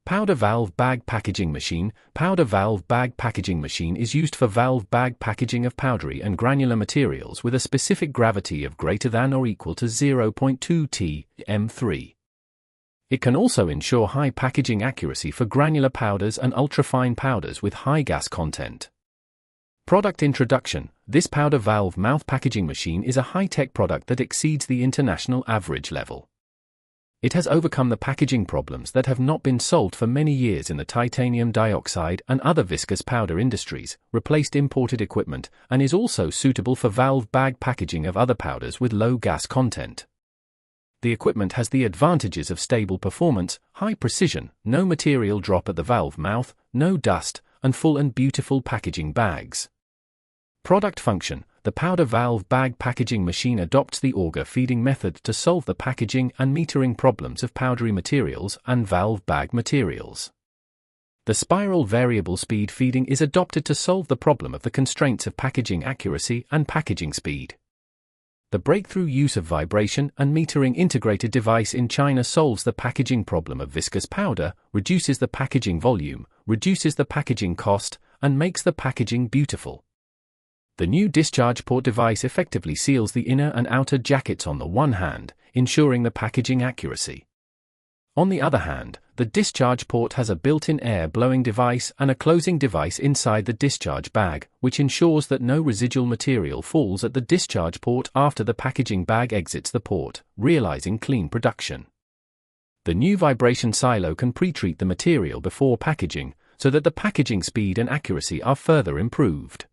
Powder valve bag packaging machine. Powder valve bag packaging machine is used for valve bag packaging of powdery and granular materials with a specific gravity of greater than or equal to 0.2 m3. It can also ensure high packaging accuracy for granular powders and ultrafine powders with high gas content. Product introduction. This powder valve mouth packaging machine is a high-tech product that exceeds the international average level. It has overcome the packaging problems that have not been solved for many years in the titanium dioxide and other viscous powder industries, replaced imported equipment, and is also suitable for valve bag packaging of other powders with low gas content. The equipment has the advantages of stable performance, high precision, no material drop at the valve mouth, no dust, and full and beautiful packaging bags. Product function. The powder valve bag packaging machine adopts the auger feeding method to solve the packaging and metering problems of powdery materials and valve bag materials. The spiral variable speed feeding is adopted to solve the problem of the constraints of packaging accuracy and packaging speed. The breakthrough use of vibration and metering integrated device in China solves the packaging problem of viscous powder, reduces the packaging volume, reduces the packaging cost, and makes the packaging beautiful. The new discharge port device effectively seals the inner and outer jackets on the one hand, ensuring the packaging accuracy. On the other hand, the discharge port has a built-in air-blowing device and a closing device inside the discharge bag, which ensures that no residual material falls at the discharge port after the packaging bag exits the port, realizing clean production. The new vibration silo can pre-treat the material before packaging, so that the packaging speed and accuracy are further improved.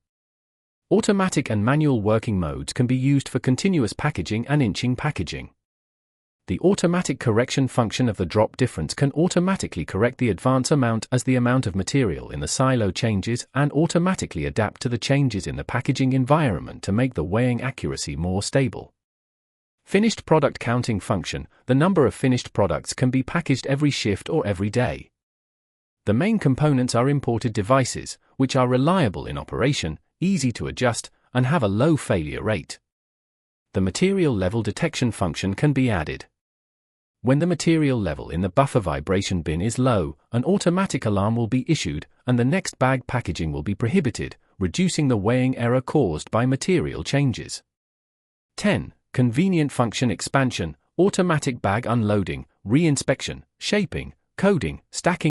Automatic and manual working modes can be used for continuous packaging and inching packaging. The automatic correction function of the drop difference can automatically correct the advance amount as the amount of material in the silo changes and automatically adapt to the changes in the packaging environment to make the weighing accuracy more stable. Finished product counting function. The number of finished products can be packaged every shift or every day. The main components are imported devices, which are reliable in operation, easy to adjust, and have a low failure rate. The material level detection function can be added. When the material level in the buffer vibration bin is low, an automatic alarm will be issued, and the next bag packaging will be prohibited, reducing the weighing error caused by material changes. 10. Convenient function expansion, automatic bag unloading, re-inspection, shaping, coding, stacking.